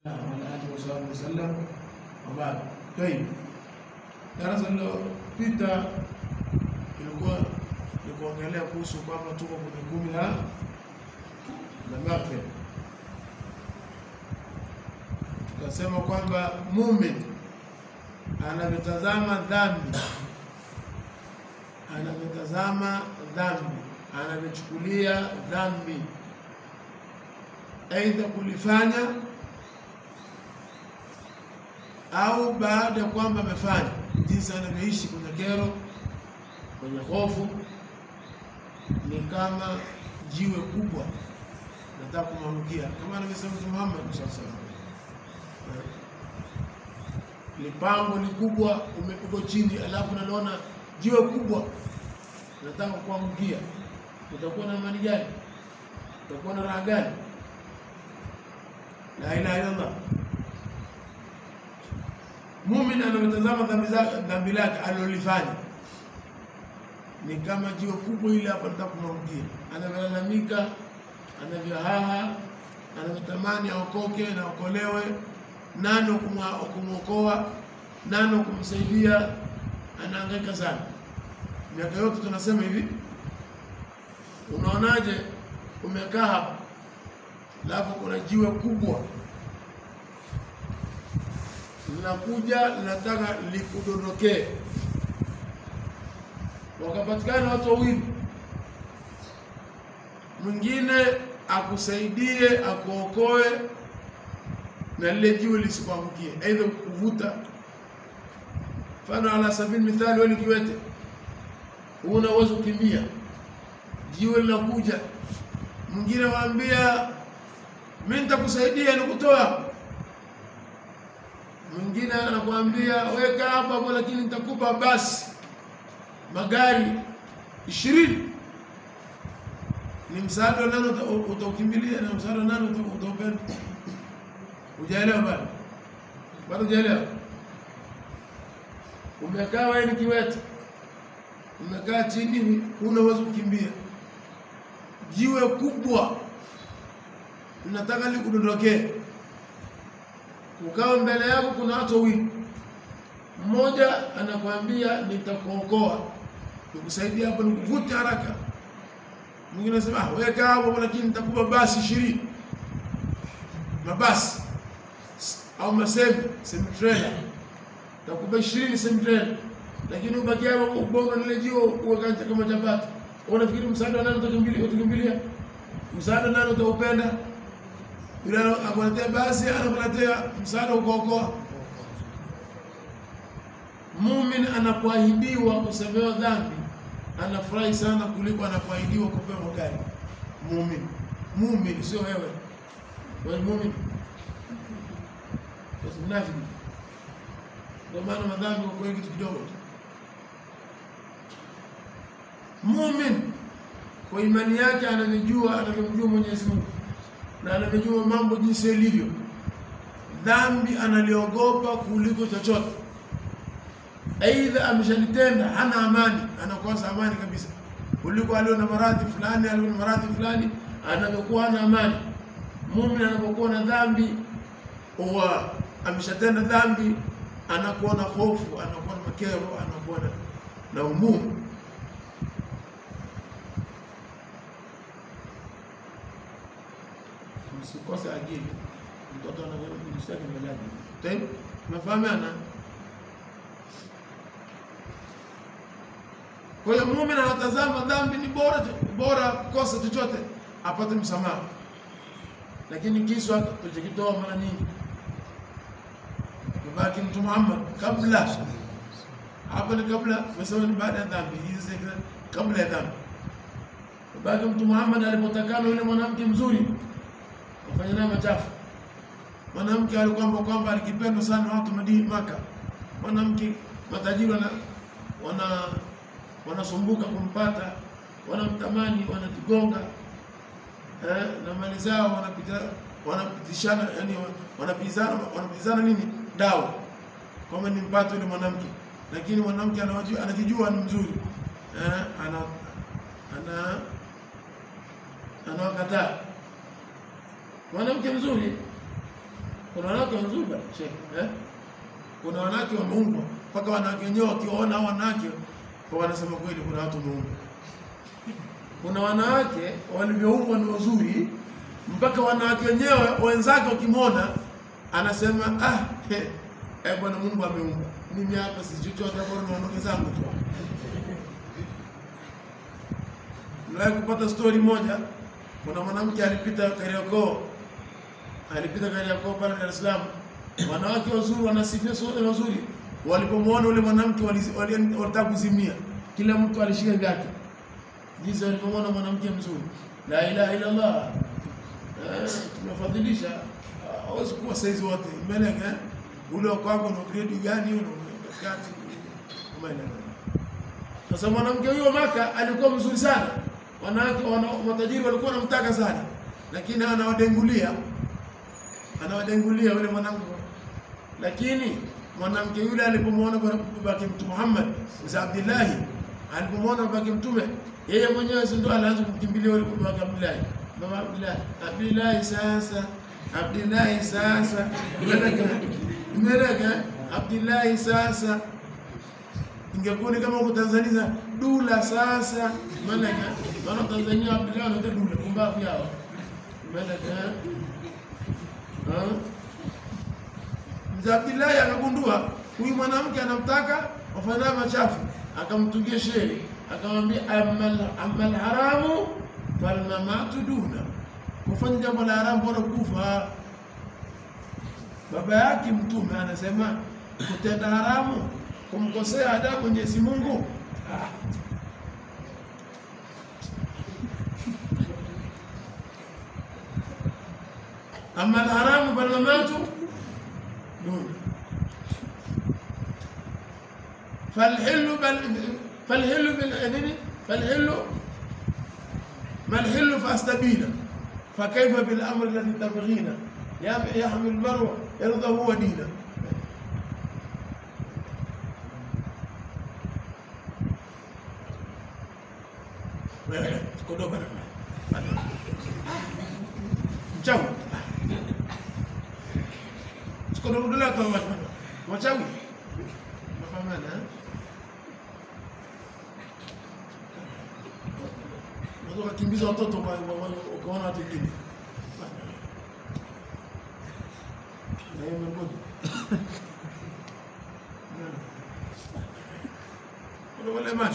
وعلى آله وصحبه وسلم وبعد. طيب darasa lililopita ilikuwa ni kuongelea kuhusu kwamba tuko kwenye kumi la maghfira. Tukasema kwamba muumini anatazama dhambi, anachukulia dhambi aidha kulifanya au baada ya kwamba amefanya, jinsi anavyoishi kwenye kero, kwenye hofu, ni kama jiwe kubwa nataka kumwangukia, kama anavyosema Muhammad sallallahu alaihi wasallam. Lipango ni kubwa, umepigwa chini, alafu unaona jiwe kubwa nataka kuangukia, utakuwa na amani gani? Utakuwa na raha gani? La ilaha illa Allah. Muumini anatazama dhambi lake alilofanya ni kama jiwe kubwa ile hapa nataka kumwangukia, analalamika, anavyohaha, anatamani aokoke na aokolewe, nani kumwokoa, nani kumsaidia, anahangaika sana. Miaka yote tunasema hivi, unaonaje umekaa hapa alafu kuna jiwe kubwa linakuja linataka likudondokee, wakapatikana watu wawili, mwingine akusaidie akuokoe na lile jiwe lisikuangukie, aidha kuvuta. Mfano ala sabili mithali, wewe ni kiwete, una uwezo kukimbia, jiwe linakuja, mwingine waambia mimi nitakusaidia nikutoa, mwingine anakuambia weka hapa lakini nitakupa basi magari 20. Ni msaada nani utaukimbilia, na msaada nani utaupenda? Hujaelewa bado? Bado hujaelewa? Umekaa wewe ni kiwete, umekaa chini, una uwezo kukimbia, jiwe kubwa nataka likudondokee, ukawa mbele yako kuna watu wawili, mmoja anakuambia nitakuokoa, nikusaidia hapo, nikuvute haraka. Mwingine anasema weka hapo lakini nitakupa basi 20, mabasi au semi trailer, nitakupa 20 semi trailer, lakini ubaki hapo ubongo lile jiwe uweka kama chapati. Unafikiri msaada wa nani utakimbilia? Msaada nani utaupenda? Yule anakuletea basi, anakuletea msaada ukaokoa. Muumini anapoahidiwa kusamehewa dhambi anafurahi sana kuliko anapoahidiwa kupewa magari. Muumini sio wewe. Wewe muumini. Basi mnafiki. Ndio maana madhambi kwa kitu kidogo. Muumini kwa imani yake anamjua Mwenyezi Mungu na anajua mambo jinsi yalivyo. Dhambi analiogopa kuliko chochote. Aidha ameshalitenda, hana amani, anakosa amani kabisa, kuliko alio na maradhi fulani, anapokuwa hana amani. Muumini anapokuwa na dhambi au ameshatenda dhambi, anakuwa na hofu, anakuwa na makero, anakuwa na umumu. Msikose akili, mtoto anayemshtaki mbele. Tena mafahamiana. Kwa hiyo muumini anatazama dhambi ni bora kukosa chochote apate msamaha. Lakini kiswa tulikitoa mara nyingi, baki Mtume Muhammad kabla hapo, ni kabla wasema ni baada ya dhambi hizi, kabla ya dhambi. Baki Mtume Muhammad alipotakana yule mwanamke mzuri afanye naye machafu, mwanamke kwamba alikipendwa sana watu Maka, mwanamke matajiri wanasumbuka kumpata, wanamtamani, wanajigonga na mali zao wanapitishana, yani wanapizana nini dawa kama ni mpato yule mwanamke, lakini mwanamke anajijua ni mzuri, anawakataa mwanamke mzuri Kuna wanawake wazuri kuna wanawake wameumbwa mpaka wanawake wenyewe wakiona wanawake kwa wanasema kweli kuna watu wameumbwa. Kuna wanawake walivyoumbwa ni wazuri mpaka wanawake wenyewe wenzake wakimwona anasema bwana Mungu ameumba. Mimi hapa si chochote, bora naondoke zangu tu. Nilikuwa kupata story moja. Kuna mwanamke alipita Kariakoo pale Dar es Salaam. Wanawake wazuri wanasifia sote wazuri. Walipomwona yule mwanamke walitaka kuzimia. Kila mtu alishika vyake. Jinsi walipomwona mwanamke mzuri. La ilaha illa Allah. Tunafadhilisha hawezi kuwa saizi wote. Mbeleka ule wako na grade gani huyo kati. Umeelewa? Sasa mwanamke huyo Maka alikuwa mzuri sana. Wanawake matajiri walikuwa wanamtaka sana. Lakini anawadengulia yule mwanamke. Lakini mwanamke yule alipomwona babake Mtume Muhammad za Abdullah, alipomwona babake Mtume, yeye mwenyewe ndio alianza kumkimbilia yule babake Abdullah. Baba Abdullah sasa Imeleka Abdullah sasa. Ingekuwa kama huko Tanzania Dula sasa. Maana Tanzania Abdullah anaita Dula kumbavu yao. Imeleka Mzee Abdullah akagundua huyu mwanamke anamtaka wafanya machafu, akamtungia shehe, akamwambia amal haramu fal mamatu duna. Kufanya jambo la haramu bora kufa. Baba yake Mtume anasema kutenda haramu kumkosea adabu Mwenyezi Mungu. Amal haramu fal mamatu دون فالحل فاستبينا فكيف بالامر الذي تبغينا يحمل المرء يرضى هو دينا. Kuna mdula kwa wachawi. Mafahamiana Mwanzo kakimbiza watoto kwa ukaona watu wengine. Na yeye mmoja. Kuna wale macho